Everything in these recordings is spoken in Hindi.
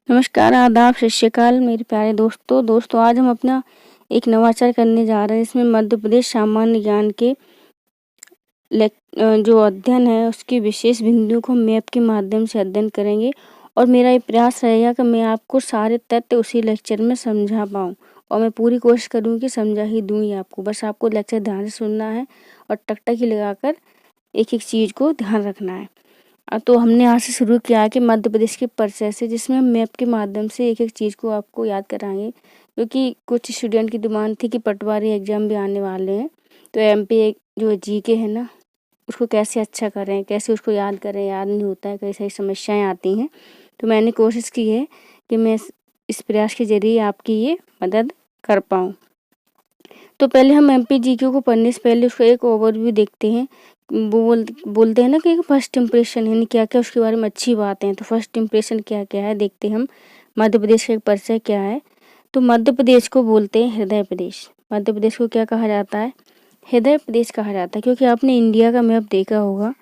नमस्कार, आदाब, सत श्री अकाल मेरे प्यारे दोस्तों आज हम अपना एक नवाचार करने जा रहे हैं। इसमें मध्य प्रदेश सामान्य ज्ञान के जो अध्ययन है उसकी विशेष बिंदुओं को मैप के माध्यम से अध्ययन करेंगे और मेरा ये प्रयास रहेगा कि मैं आपको सारे तथ्य उसी लेक्चर में समझा पाऊँ और मैं पूरी कोशिश करूँ कि समझा ही दूँ ही आपको। बस आपको लेक्चर ध्यान से सुनना है और टकटकी लगाकर एक एक चीज़ को ध्यान रखना है। तो हमने यहाँ से शुरू किया कि मध्य प्रदेश के परिचय से, जिसमें हम मैप के माध्यम से एक एक चीज़ को आपको याद कराएंगे, क्योंकि कुछ स्टूडेंट की डिमांड थी कि पटवारी एग्जाम भी आने वाले हैं, तो एमपी जो जीके है ना उसको कैसे अच्छा करें, कैसे उसको याद करें, याद नहीं होता है, कई सारी समस्याएं आती हैं। तो मैंने कोशिश की है कि मैं इस प्रयास के जरिए आपकी ये मदद कर पाऊँ। तो पहले हम एमपी जीके को पढ़ने से पहले उसका एक ओवरव्यू देखते हैं। वो बोलते हैं ना कि फर्स्ट इम्प्रेशन, यानी क्या क्या उसके बारे में अच्छी बातें हैं। तो फर्स्ट इम्प्रेशन क्या क्या है देखते हैं हम। मध्य प्रदेश का एक परिचय क्या है। तो मध्य प्रदेश को बोलते हैं हृदय प्रदेश। मध्य प्रदेश को क्या कहा जाता है? हृदय प्रदेश कहा जाता है, क्योंकि आपने इंडिया का मैप देखा होगा।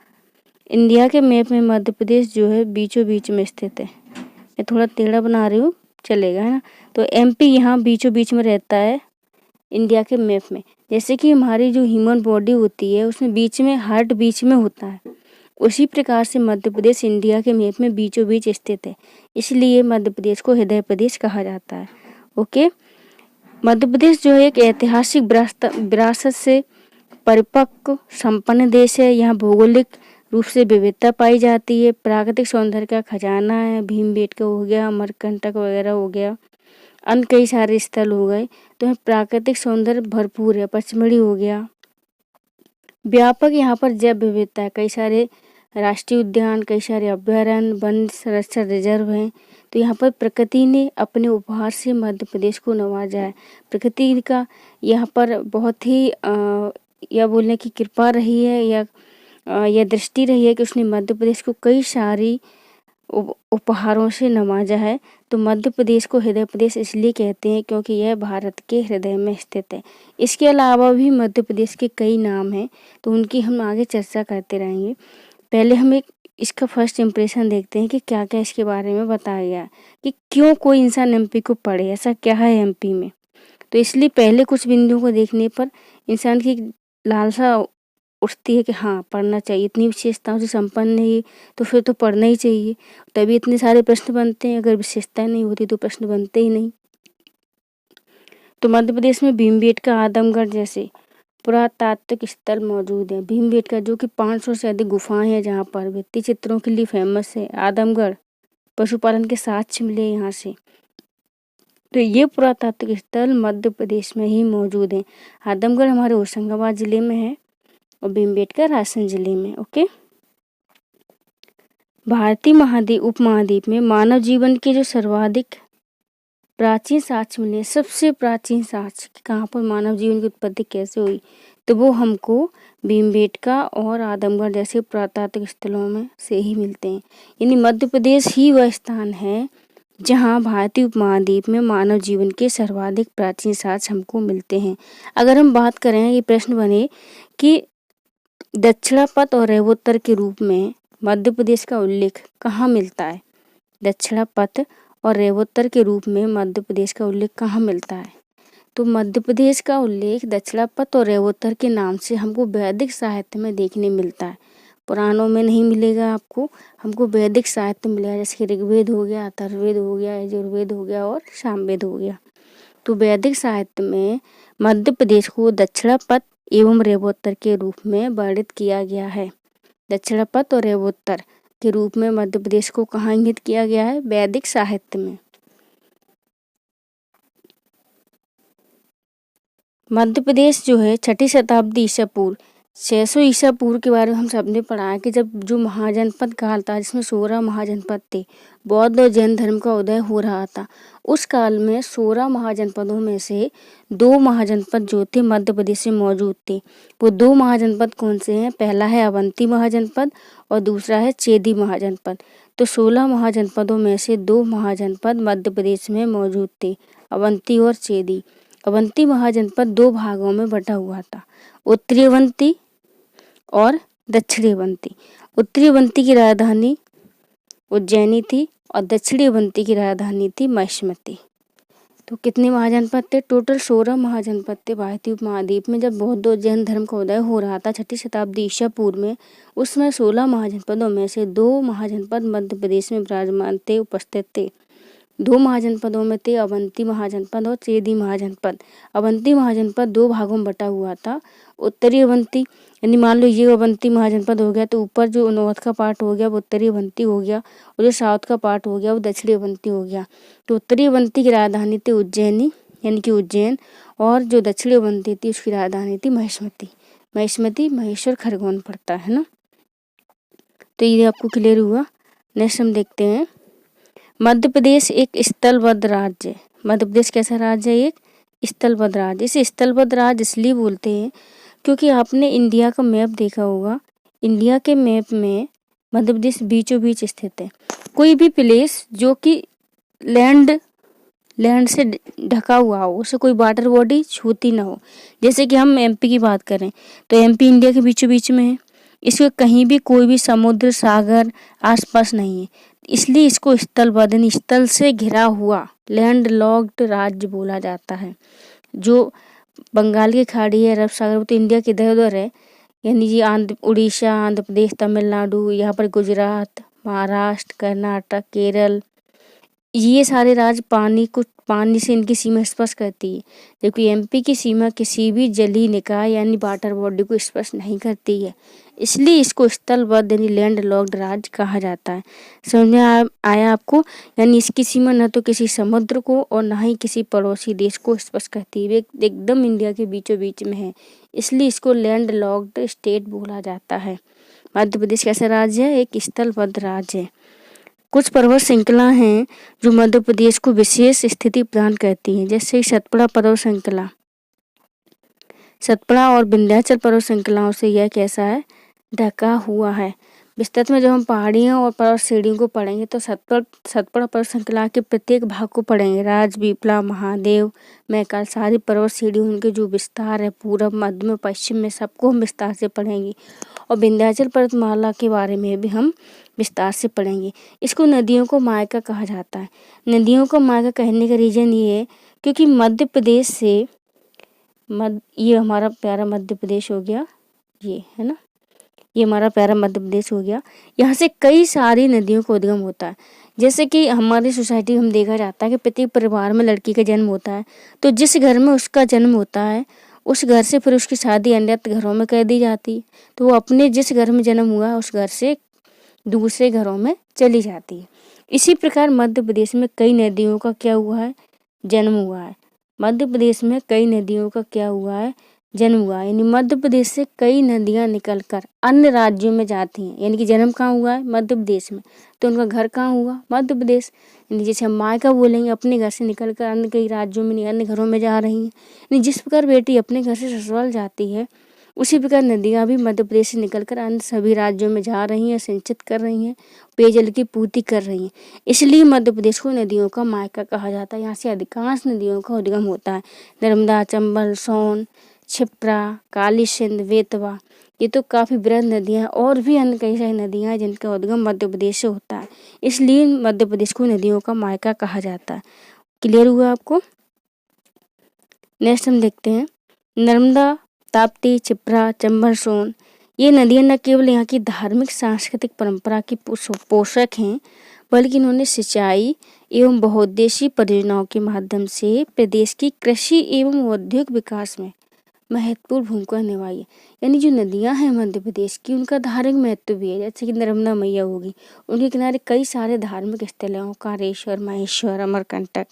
इंडिया के मैप में मध्य प्रदेश जो है बीचों बीच में स्थित है। मैं थोड़ा टेढ़ा बना रही हूँ, चलेगा, है ना। तो एमपी यहाँ बीचों बीच में रहता है इंडिया के मैप में। जैसे कि हमारी जो ह्यूमन बॉडी होती है उसमें बीच में हार्ट बीच में होता है, उसी प्रकार से मध्य प्रदेश इंडिया के मैप में बीचों बीच स्थित है, इसलिए मध्य प्रदेश को हृदय प्रदेश कहा जाता है। ओके। मध्य प्रदेश जो है एक ऐतिहासिक विरासत से परिपक्व संपन्न देश है। यहाँ भौगोलिक रूप से विविधता पाई जाती है, प्राकृतिक सौंदर्य का खजाना है। भीमबेटका हो गया, अमरकंटक वगैरह हो गया, अन्य कई सारे स्थल हो गए। तो प्राकृतिक सौंदर्य भरपूर है। पचमढ़ी हो गया। व्यापक यहाँ पर जैव विविधता है, कई सारे राष्ट्रीय उद्यान, कई सारे अभ्यारण्य, वन संरक्षण रिजर्व हैं। तो यहाँ पर प्रकृति ने अपने उपहार से मध्य प्रदेश को नवाजा है। प्रकृति का यहाँ पर बहुत ही यह बोलने की कृपा रही है, या दृष्टि रही है कि उसने मध्य प्रदेश को कई सारी उपहारों से नवाजा है। तो मध्य प्रदेश को हृदय प्रदेश इसलिए कहते हैं क्योंकि यह भारत के हृदय में स्थित है। इसके अलावा भी मध्य प्रदेश के कई नाम हैं, तो उनकी हम आगे चर्चा करते रहेंगे। पहले हम एक इसका फर्स्ट इम्प्रेशन देखते हैं कि क्या क्या इसके बारे में बताया गया है, कि क्यों कोई इंसान एमपी को पढ़े, ऐसा क्या है एमपी में। तो इसलिए पहले कुछ बिंदुओं को देखने पर इंसान की लालसा उठती है कि हाँ पढ़ना चाहिए, इतनी विशेषताओं से संपन्न है ये, तो फिर तो पढ़ना ही चाहिए। तभी इतने सारे प्रश्न बनते हैं, अगर विशेषताएं नहीं होती तो प्रश्न बनते ही नहीं। तो मध्य प्रदेश में भीमबेटका, आदमगढ़ जैसे पुरातात्विक स्थल मौजूद है। भीमबेटका जो कि 500 से अधिक गुफाएं हैं, जहाँ पर भित्ति चित्रों के लिए फेमस है। आदमगढ़ पशुपालन के साक्ष्य मिले यहाँ से। तो ये पुरातात्विक स्थल मध्य प्रदेश में ही मौजूद है। आदमगढ़ हमारे होशंगाबाद जिले में है और भीमबेटका रायसेन जिले में। ओके। भारतीय उपमहाद्वीप में मानव जीवन के जो सर्वाधिक प्राचीन साक्ष्य मिले, सबसे प्राचीन साक्ष्य कहाँ पर मानव जीवन की उत्पत्ति कैसे हुई, तो वो हमको भीमबेटका और आदमगढ़ जैसे पुरातात्विक स्थलों में से ही मिलते हैं। यानी मध्य प्रदेश ही वह स्थान है जहाँ भारतीय उपमहाद्वीप में मानव जीवन के सर्वाधिक प्राचीन साक्ष्य हमको मिलते हैं। अगर हम बात करें, ये प्रश्न बने कि दक्षिणापथ और रेवोत्तर के रूप में मध्य प्रदेश का उल्लेख कहाँ मिलता है। दक्षिणापथ और रेवोत्तर के रूप में मध्य प्रदेश का उल्लेख कहाँ मिलता है, तो मध्य प्रदेश का उल्लेख दक्षिणापथ और रेवोत्तर के नाम से हमको वैदिक साहित्य में देखने मिलता है। पुराणों में नहीं मिलेगा आपको, हमको वैदिक साहित्य मिलेगा, जैसे ऋग्वेद हो गया, अथर्ववेद हो गया, यजुर्वेद हो गया और सामवेद हो गया। तो वैदिक साहित्य में मध्य प्रदेश को दक्षिणापथ एवं रेवोत्तर के रूप में वर्णित किया गया है। दक्षिणापथ और रेवोत्तर के रूप में मध्य प्रदेश को कहाँ इंगित किया गया है? वैदिक साहित्य में। मध्य प्रदेश जो है 6ठी शताब्दी ईसा पूर्व 600 ईसा पूर्व के बारे में हम सबने पढ़ा है कि जब जो महाजनपद काल था, जिसमें 16 महाजनपद थे, बौद्ध और जैन धर्म का उदय हो रहा था। उस काल में 16 महाजनपदों में से 2 महाजनपद जो थे मध्य प्रदेश में मौजूद थे। वो 2 महाजनपद कौन से हैं? पहला है अवंती महाजनपद और दूसरा है चेदी महाजनपद। तो 16 महाजनपदों में से 2 महाजनपद मध्य प्रदेश में मौजूद थे, अवंती और चेदी। अवंती महाजनपद 2 भागों में बटा हुआ था, उत्तरी अवंती और दक्षिणी अवंती। उत्तरी अवंती की राजधानी उज्जैनी थी और दक्षिणी अवंती की राजधानी थी महिष्मति। तो कितने महाजनपद थे? टोटल 16 महाजनपद थे भारतीय उपमहाद्वीप में। जब बौद्ध और जैन धर्म का उदय हो रहा था 6ठी शताब्दी ईसा पूर्व में, उस समय 16 महाजनपदों में से 2 महाजनपद मध्य प्रदेश में विराजमान थे, उपस्थित थे। 2 महाजनपदों में थे अवंती महाजनपद और चेदी महाजनपद। अवंती महाजनपद 2 भागों में बटा हुआ था। उत्तरी अवंती, यानी मान लो ये अवंती महाजनपद हो गया, तो ऊपर जो नॉर्थ का पार्ट हो गया वो उत्तरी अवंती हो गया, और जो साउथ का पार्ट हो गया वो दक्षिणी अवंती हो गया। तो उत्तरी अवंती की राजधानी थी उज्जैनी, यानी कि उज्जैन, और जो दक्षिणी अवंती थी उसकी राजधानी थी महिष्मति। महिष्मति महेश्वर खरगोन पड़ता है ना। तो ये आपको क्लियर हुआ। नेक्स्ट हम देखते हैं, मध्य प्रदेश एक स्थलबद्ध राज्य है। मध्य प्रदेश कैसा राज्य है? एक स्थलबद्ध राज्य। इसे स्थलबद्ध राज्य इसलिए बोलते हैं क्योंकि आपने इंडिया का मैप देखा होगा। इंडिया के मैप में मध्य प्रदेश बीचों बीच स्थित है। कोई भी प्लेस जो कि लैंड से ढका हुआ हो, उसे कोई वाटर बॉडी छूती ना हो। जैसे कि हम एमपी की बात करें तो एमपी इंडिया के बीचों बीच में है। इसके कहीं भी कोई भी समुद्र सागर आसपास नहीं है, इसलिए इसको स्थलबद्ध यानी स्थल से घिरा हुआ लैंड लॉक्ड राज्य बोला जाता है। जो बंगाल की खाड़ी है, अरब सागर, वो तो इंडिया के इधर उधर है, यानी ये उड़ीसा, आंध्र प्रदेश, तमिलनाडु, यहाँ पर गुजरात, महाराष्ट्र, कर्नाटक, केरल, ये सारे राज्य पानी से इनकी सीमा स्पर्श करती है, जबकि एमपी की सीमा किसी भी जलीय निकाय यानी वाटर बॉडी को स्पर्श नहीं करती है। इसलिए इसको स्थलबद्ध यानी लैंड लॉक्ड राज्य कहा जाता है। समझ में आया आपको? यानी इसकी सीमा न तो किसी समुद्र को और न ही किसी पड़ोसी देश को स्पर्श करती है, एकदम इंडिया के बीचों बीच में है, इसलिए इसको लैंड लॉक्ड स्टेट बोला जाता है। मध्य प्रदेश कैसा राज्य है? एक स्थलबद्ध राज्य है। कुछ पर्वत श्रृंखला हैं जो मध्य प्रदेश को विशेष स्थिति प्रदान करती हैं, जैसे सतपुड़ा पर्वत श्रृंखला। सतपुड़ा और विंध्याचल पर्वत श्रृंखलाओं से यह कैसा है? ढका हुआ है। विस्तृत में जब हम पहाड़ियों और पर्वत श्रेणियों को पढ़ेंगे तो सतपुड़ा पर्वत श्रृंखला के प्रत्येक भाग को पढ़ेंगे। राज, पीपला, महादेव, मैकाल, सारी पर्वत श्रेणियों, उनके जो विस्तार है पूरब, मध्य में, पश्चिम में, सबको हम विस्तार से पढ़ेंगे। और विंध्याचल पर्वतमाला के बारे में भी हम विस्तार से पढ़ेंगे। इसको नदियों को मायका कहा जाता है। नदियों को मायका कहने का रीजन ये है क्योंकि मध्य प्रदेश से ये हमारा प्यारा मध्य प्रदेश हो गया, ये है ना, ये हमारा प्यारा मध्य प्रदेश हो गया। यहाँ से कई सारी नदियों का उद्गम होता है। जैसे कि हमारी सोसाइटी में हम देखा जाता है कि प्रत्येक परिवार में लड़की का जन्म होता है, तो जिस घर में उसका जन्म होता है उस घर से फिर उसकी शादी अन्य घरों में कर दी जाती है, तो वो अपने जिस घर में जन्म हुआ उस घर से दूसरे घरों में चली जाती है। इसी प्रकार मध्य प्रदेश में कई नदियों का क्या हुआ है? जन्म हुआ है। मध्य प्रदेश में कई नदियों का क्या हुआ है? जन्म हुआ है। यानी मध्य प्रदेश से कई नदियां निकलकर अन्य राज्यों में जाती हैं। यानी कि जन्म कहाँ हुआ है? मध्य प्रदेश में, तो उनका घर कहाँ हुआ? मध्य प्रदेश। यानी जैसे हम मायका बोलेंगे, अपने घर से निकलकर अन्य कई राज्यों में, अन्य घरों में जा रही हैं। यानी जिस प्रकार बेटी अपने घर से ससुराल जाती है, उसी प्रकार नदियां भी मध्य प्रदेश से निकलकर अन्य सभी राज्यों में जा रही हैं, सिंचित कर रही हैं, पेयजल की पूर्ति कर रही हैं। इसलिए मध्य प्रदेश को नदियों का मायका कहा जाता है। यहाँ से अधिकांश नदियों का उद्गम होता है। नर्मदा, चंबल, सोन, क्षिप्रा, काली सिंध, बेतवा, ये तो काफ़ी बृहद नदियाँ हैं। और भी अन्य कई सारी नदियाँ हैं जिनका उद्गम मध्य प्रदेश से होता है, इसलिए मध्य प्रदेश को नदियों का मायका कहा जाता है। क्लियर हुआ आपको? नेक्स्ट हम देखते हैं, नर्मदा, ताप्ती, क्षिप्रा, चंबल, सोन, ये नदियाँ न केवल यहाँ की धार्मिक सांस्कृतिक परंपरा की पोषक हैं, बल्कि इन्होंने सिंचाई एवं बहुउद्देशीय परियोजनाओं के माध्यम से प्रदेश की कृषि एवं औद्योगिक विकास में महत्वपूर्ण भूमिका निभाई है। यानी जो नदियां हैं मध्य प्रदेश की, उनका धार्मिक महत्व भी है। जैसे कि नर्मदा मैया होगी, उनके किनारे कई सारे धार्मिक स्थल हैं, ओंकारेश्वर, महेश्वर, अमरकंटक।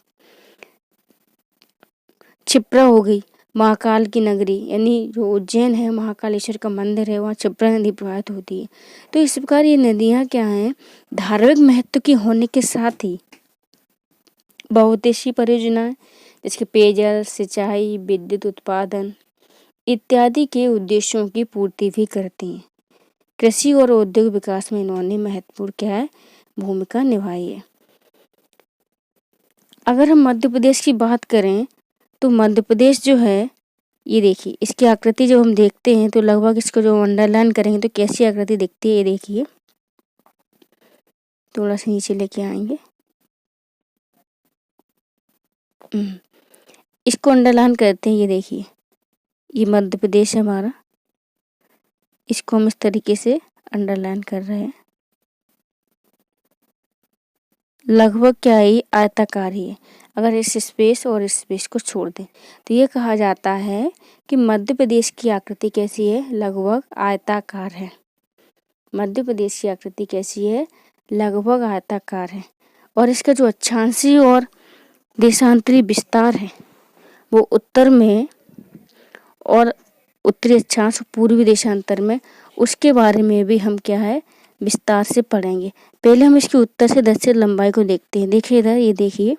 क्षिप्रा हो गई, महाकाल की नगरी, यानी जो उज्जैन है, महाकालेश्वर का मंदिर है, वहाँ क्षिप्रा नदी प्रवाहित होती है। तो इस प्रकार ये नदियाँ क्या हैं? धार्मिक महत्व की होने के साथ ही बहुउद्देशीय परियोजनाएं, जैसे पेयजल, सिंचाई, विद्युत उत्पादन इत्यादि के उद्देश्यों की पूर्ति भी करती हैं। कृषि और औद्योगिक विकास में इन्होंने महत्वपूर्ण क्या है? भूमिका निभाई है। अगर हम मध्य प्रदेश की बात करें तो मध्य प्रदेश जो है, ये देखिए इसकी आकृति जब हम देखते हैं तो लगभग इसको जो अंडरलाइन करेंगे तो कैसी आकृति दिखती है, ये देखिए, थोड़ा सा नीचे लेके आएंगे, इसको अंडरलाइन करते हैं। ये देखिए, ये मध्य प्रदेश है हमारा, इसको हम इस तरीके से अंडरलाइन कर रहे हैं। लगभग क्या है, ये आयताकार ही है। अगर इस स्पेस और इस स्पेस को छोड़ दें तो ये कहा जाता है कि मध्य प्रदेश की आकृति कैसी है, लगभग आयताकार है। मध्य प्रदेश की आकृति कैसी है, लगभग आयताकार है। और इसका जो अक्षांशीय और देशांतरी विस्तार है वो उत्तर में और उत्तरी अक्षांश पूर्वी देशांतर में, उसके बारे में भी हम क्या है विस्तार से पढ़ेंगे। पहले हम इसकी उत्तर से दक्षिण लंबाई को देखते हैं। देखिए इधर, ये देखिए,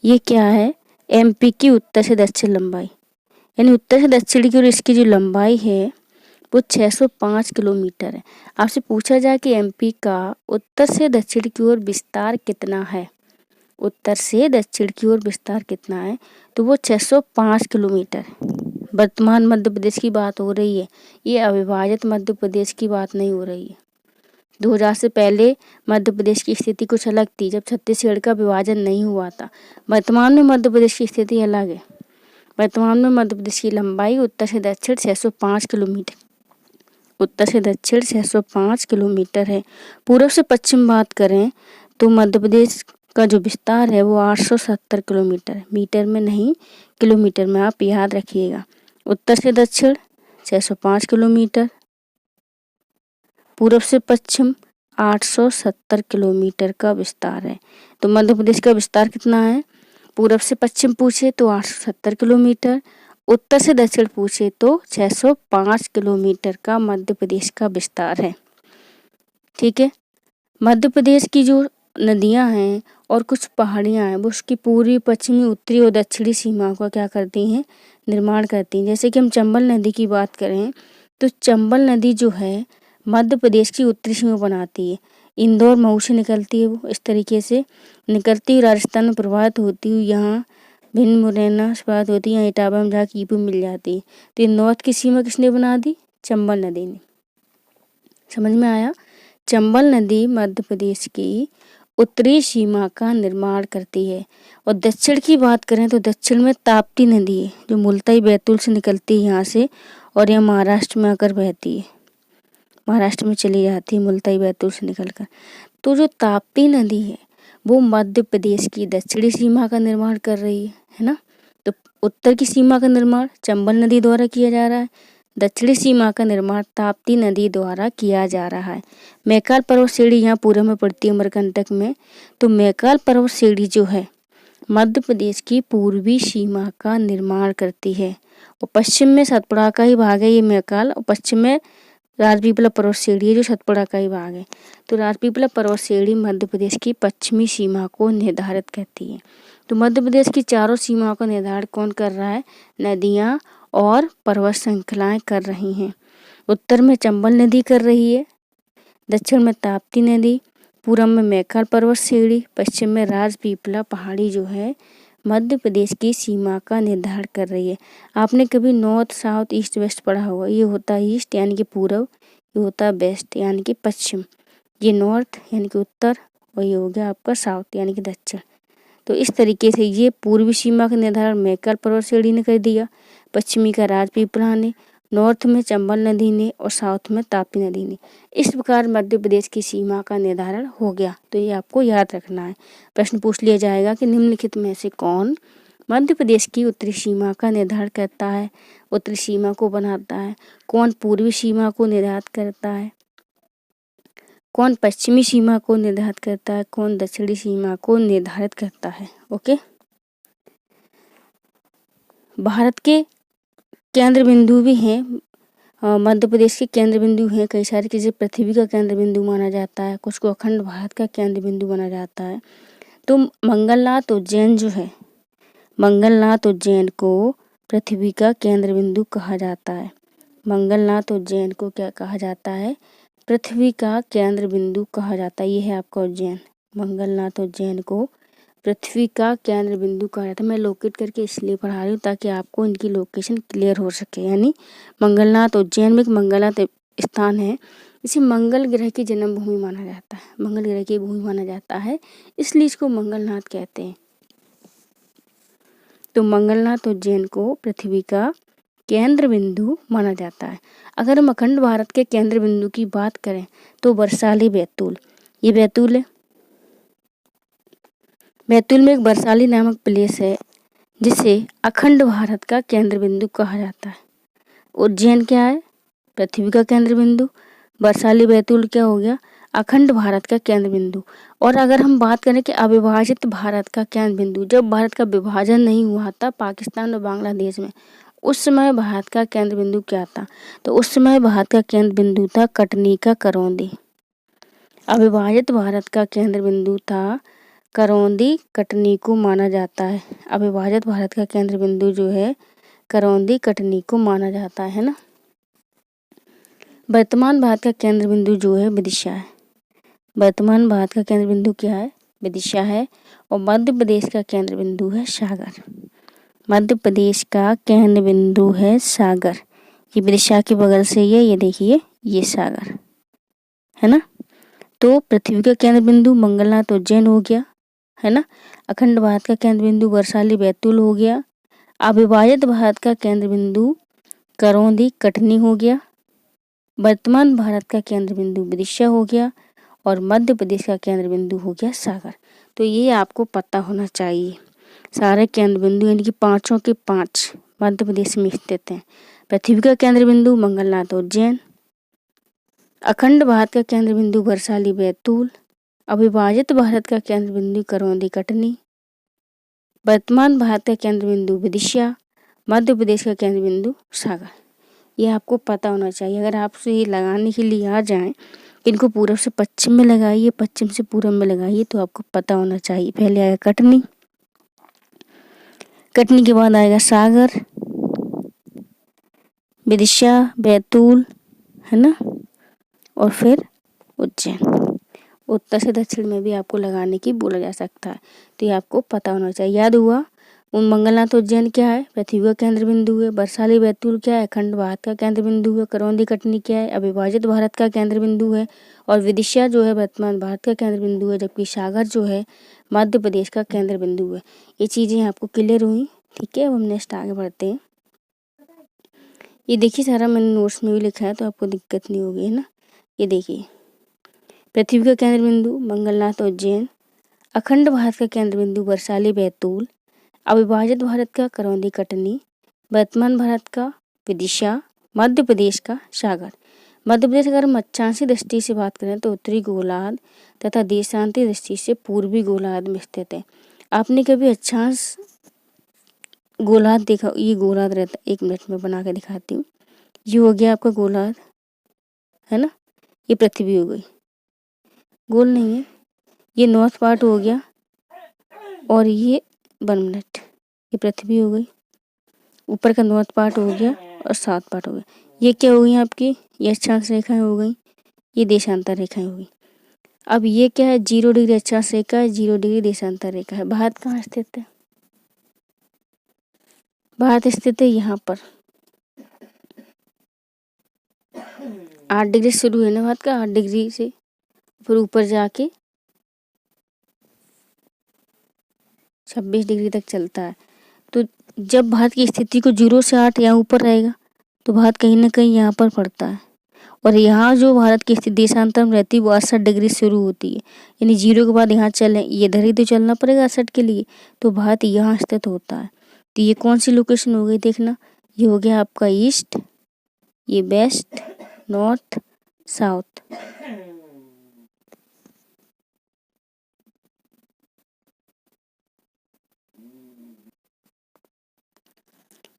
ये क्या है, एमपी की उत्तर से दक्षिण लंबाई, यानी उत्तर से दक्षिण की ओर इसकी जो लंबाई है वो 605 किलोमीटर है। आपसे पूछा जाए कि एमपी का उत्तर से दक्षिण की ओर विस्तार कितना है, उत्तर से दक्षिण की ओर विस्तार कितना है, तो वो 605 किलोमीटर। वर्तमान मध्य प्रदेश की बात हो रही है, ये अविभाजित मध्य प्रदेश की बात नहीं हो रही है। 2000 से पहले मध्य प्रदेश की स्थिति कुछ अलग थी, जब छत्तीसगढ़ का विभाजन नहीं हुआ था। वर्तमान में मध्य प्रदेश की स्थिति अलग है। वर्तमान में मध्य प्रदेश की लंबाई उत्तर से दक्षिण 605 किलोमीटर, उत्तर से दक्षिण 605 किलोमीटर है। पूर्व से पश्चिम बात करें तो मध्य प्रदेश का जो विस्तार है वो 870 किलोमीटर है, मीटर में नहीं किलोमीटर में, आप याद रखिएगा। उत्तर से दक्षिण 605 किलोमीटर, पूर्व से पश्चिम 870 किलोमीटर का विस्तार है। तो मध्य प्रदेश का विस्तार कितना है, पूर्व से पश्चिम पूछे तो 870 किलोमीटर, उत्तर से दक्षिण पूछे तो 605 किलोमीटर का मध्य प्रदेश का विस्तार है। ठीक है। मध्य प्रदेश की जो नदियां हैं और कुछ पहाड़ियां हैं वो उसकी पूर्वी, पश्चिमी, उत्तरी और दक्षिणी सीमा का क्या करती हैं, निर्माण करती हैं। जैसे कि हम चंबल नदी की बात करें तो चंबल नदी जो है मध्य प्रदेश की उत्तरी सीमा बनाती है। इंदौर, मऊ से निकलती है, वो इस तरीके से निकलती हुई राजस्थान में प्रवाहित होती हुई यहाँ भिंड, मुरैना से प्रवाहित होती है, यहाँ इटावा में जाकर ईपू मिल जाती है। तो ये नॉर्थ की सीमा किसने बना दी, चंबल नदी ने। समझ में आया। चंबल नदी मध्य प्रदेश की उत्तरी सीमा का निर्माण करती है। और दक्षिण की बात करें तो दक्षिण में ताप्ती नदी है जो मुल्ताई बैतूल से निकलती है यहाँ से, और यह महाराष्ट्र में आकर बहती है, महाराष्ट्र में चली जाती है मुल्ताई बैतूल से निकलकर। तो जो ताप्ती नदी है वो मध्य प्रदेश की दक्षिणी सीमा का निर्माण कर रही है ना। तो उत्तर की सीमा का निर्माण चंबल नदी द्वारा किया जा रहा है, दक्षिणी सीमा का निर्माण ताप्ती नदी द्वारा किया जा रहा है। मैकाल पर्वत श्रेणी यहाँ पूर्व में पड़ती है अमरकंटक में। तो मैकाल पर्वत श्रेणी जो है मध्य प्रदेश की पूर्वी सीमा का निर्माण करती है, और पश्चिम में सतपुड़ा का ही भाग है ये मैकाल, और पश्चिम में राजपीपला पर्वत श्रेणी है जो सतपुड़ा का ही भाग है। तो राजपीपला पर्वत श्रेणी मध्य प्रदेश की पश्चिमी सीमा को निर्धारित करती है। तो मध्य प्रदेश की चारों सीमाओं का निर्धारण कौन कर रहा है, नदियाँ और पर्वत श्रृंखलाएं कर रही हैं। उत्तर में चंबल नदी कर रही है, दक्षिण में ताप्ती नदी, पूर्व में मैकाल पर्वत श्रेणी, पश्चिम में राजपीपला पहाड़ी जो है मध्य प्रदेश की सीमा का निर्धारण कर रही है। आपने कभी नॉर्थ, साउथ, ईस्ट, वेस्ट पढ़ा होगा। ये होता है ईस्ट यानी कि पूर्व, ये होता है वेस्ट यानी कि पश्चिम, ये नॉर्थ यानी कि उत्तर, और ये हो गया आपका साउथ यानी कि दक्षिण। तो इस तरीके से ये पूर्वी सीमा का निर्धारण मैकाल पर्वत श्रेणी ने कर दिया, पश्चिमी का राजपीपला ने, नॉर्थ में चंबल नदी ने, और साउथ में ताप्ती नदी ने। इस प्रकार मध्य प्रदेश की सीमा का निर्धारण हो गया। तो ये आपको याद रखना है। प्रश्न पूछ लिया जाएगा कि निम्नलिखित में से कौन मध्य प्रदेश की उत्तरी सीमा का निर्धारण करता है, उत्तरी सीमा को बनाता है, कौन पूर्वी सीमा को निर्धारित करता है, कौन पश्चिमी सीमा को निर्धारित करता है, कौन दक्षिणी सीमा को निर्धारित करता है। ओके। भारत के केंद्र बिंदु भी हैं, मध्य प्रदेश के केंद्र बिंदु हैं कई सारे, किसी पृथ्वी का केंद्र बिंदु माना जाता है, कुछ को अखंड भारत का केंद्र बिंदु माना जाता है। तो मंगलनाथ उज्जैन जो है, मंगलनाथ उज्जैन को पृथ्वी का केंद्र बिंदु कहा जाता है। मंगलनाथ उज्जैन को क्या कहा जाता है, पृथ्वी का केंद्र बिंदु कहा जाता है। ये है आपका उज्जैन, मंगलनाथ उज्जैन को पृथ्वी का केंद्र बिंदु कहा जाता है। मैं लोकेट करके इसलिए पढ़ा रही हूँ ताकि आपको इनकी लोकेशन क्लियर हो सके। यानी मंगलनाथ उज्जैन में एक मंगलनाथ स्थान है, इसे मंगल ग्रह की जन्मभूमि माना जाता है, मंगल ग्रह की भूमि माना जाता है, इसलिए इसको मंगलनाथ कहते हैं। तो मंगलनाथ उज्जैन को पृथ्वी का केंद्र बिंदु माना जाता है। अगर हम अखंड भारत के केंद्र बिंदु की बात करें तो बरसाली बैतूल, ये बैतूल है। बैतूल में एक बरसाली नामक प्लेस है जिसे अखंड भारत का केंद्र बिंदु कहा जाता है। उज्जैन क्या है? पृथ्वी का केंद्र बिंदु। बरसाली बैतूल क्या हो गया? अखंड भारत का केंद्र बिंदु। और अगर हम बात करें कि अविभाजित भारत का केंद्र बिंदु, जब भारत का विभाजन नहीं हुआ था पाकिस्तान और बांग्लादेश में, उस समय भारत का केंद्र बिंदु क्या था? तो उस समय भारत का केंद्र बिंदु था कटनी का करौंदी। अविभाजित भारत का केंद्र बिंदु था करौंदी, कटनी को माना जाता है। अविभाजित भारत का केंद्र बिंदु जो है करौंदी, कटनी को माना जाता है ना। वर्तमान भारत का केंद्र बिंदु जो है विदिशा है। वर्तमान भारत का केंद्र बिंदु क्या है? विदिशा है। और मध्य प्रदेश का केंद्र बिंदु है सागर। मध्य प्रदेश का केंद्र बिंदु है सागर। ये विदिशा के बगल से ये देखिए ये सागर है ना। तो पृथ्वी का केंद्र बिंदु मंगलनाथ उज्जैन हो गया है ना। अखंड भारत का केंद्र बिंदु बरसाली बैतूल हो गया। अविभाजित भारत का केंद्र बिंदु करौंदी कटनी हो गया। वर्तमान भारत का केंद्र बिंदु विदिशा हो गया। और मध्य प्रदेश का केंद्र बिंदु हो गया सागर। तो ये आपको पता होना चाहिए। सारे केंद्र बिंदु यानी कि 5 के 5 मध्य प्रदेश में स्थित हैं। पृथ्वी का केंद्र बिंदु मंगलनाथ उज्जैन। अखंड भारत का केंद्र बिंदु बरसाली बैतूल। अविभाजित भारत का केंद्र बिंदु करौंदी कटनी। वर्तमान भारत का केंद्र बिंदु विदिशा। मध्य प्रदेश का केंद्र बिंदु सागर। ये आपको पता होना चाहिए। अगर आपसे ये लगाने के लिए आ जाएं, इनको पूरब से पश्चिम में लगाइए, पश्चिम से पूरब में लगाइए, तो आपको पता होना चाहिए। पहले आएगा कटनी, कटनी के बाद आएगा सागर, विदिशा, बैतूल है ना, और फिर उज्जैन। उत्तर से दक्षिण में भी आपको लगाने की बोला जा सकता है। तो ये आपको पता होना चाहिए। याद हुआ? मंगलनाथ उज्जैन क्या है? पृथ्वी का केंद्र बिंदु है। बरसाली बैतूल क्या है? अखंड भारत का केंद्र बिंदु है। करौंदी कटनी क्या है? अविभाजित भारत का केंद्र बिंदु है। और विदिशा जो है वर्तमान भारत का केंद्र बिंदु है, जबकि सागर जो है मध्य प्रदेश का केंद्र बिंदु है। ये चीजें आपको क्लियर हुई? ठीक है, अब हम नेक्स्ट आगे बढ़ते हैं। ये देखिए सारा मैंने नोट्स में भी लिखा है, तो आपको दिक्कत नहीं होगी है ना। ये देखिए पृथ्वी का केंद्र बिंदु मंगलनाथ उज्जैन। अखंड भारत का केंद्र बिंदु बरसाली बैतूल। अविभाजित भारत का करौंदी कटनी। वर्तमान भारत का विदिशा। मध्य प्रदेश का सागर। मध्य प्रदेश अगर हम अक्षांशीय दृष्टि से बात करें तो उत्तरी गोलार्ध तथा देशांतीय दृष्टि से पूर्वी गोलार्ध में स्थित है। आपने कभी अक्षांश गोलार्ध देखा? ये गोलार्ध रहता है, 1 मिनट में बना के दिखाती हूँ। ये हो गया आपका गोलार्ध है ना। ये पृथ्वी हो गई, गोल नहीं है। ये नॉर्थ पार्ट हो गया और ये 1 मिनट, ये पृथ्वी हो गई। ऊपर का नॉर्थ पार्ट हो गया और साउथ पार्ट हो गया। ये क्या हो गई आपकी? ये अक्षांश रेखाएं हो गई, ये देशांतर रेखाएं हो गई। अब ये क्या है? 0 डिग्री अक्षांश रेखा है, 0 डिग्री देशांतर रेखा है। भारत कहाँ स्थित है? भारत स्थित है यहाँ पर। 8 डिग्री शुरू है ना भारत का, 8 डिग्री से फिर ऊपर जाके 26 डिग्री तक चलता है। तो जब भारत की स्थिति को 0 से 8 यहाँ ऊपर रहेगा तो भारत कहीं ना कहीं यहाँ पर पड़ता है। और यहाँ जो भारत की स्थिति देशांतर में रहती है वो 68 डिग्री शुरू होती है, यानी 0 के बाद यहाँ चले, ये इधर ही तो चलना पड़ेगा 68 के लिए, तो भारत यहाँ स्थित होता है। तो ये कौन सी लोकेशन हो गई? देखना, ये हो गया आपका ईस्ट, ये वेस्ट, नॉर्थ, साउथ।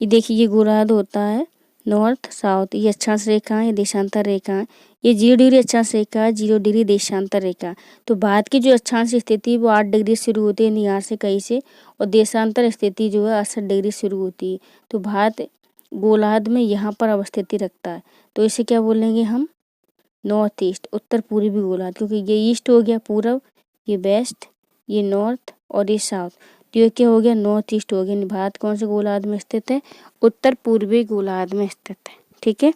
ये देखिए ये गोलार्ध होता है नॉर्थ साउथ। ये अक्षांश रेखा है, ये देशांतर रेखा है। ये 0 डिग्री अक्षांश रेखा है, 0 डिग्री देशांतर रेखा। तो भारत की जो अक्षांश स्थिति वो 8 डिग्री शुरू होती है यहाँ से कहीं से, और देशांतर स्थिति जो है 68 डिग्री शुरू होती है। तो भारत गोलार्ध में यहाँ पर अवस्थिति रखता है। तो इसे क्या बोलेंगे हम? नॉर्थ ईस्ट, उत्तर पूर्वी गोलार्ध, क्योंकि ये ईस्ट हो गया पूरब, ये वेस्ट, ये नॉर्थ और ये साउथ। तो ये क्या हो गया? नॉर्थ ईस्ट हो गया। भारत कौन से गोलार्ध में स्थित है? उत्तर पूर्वी गोलार्ध में स्थित है। ठीक है,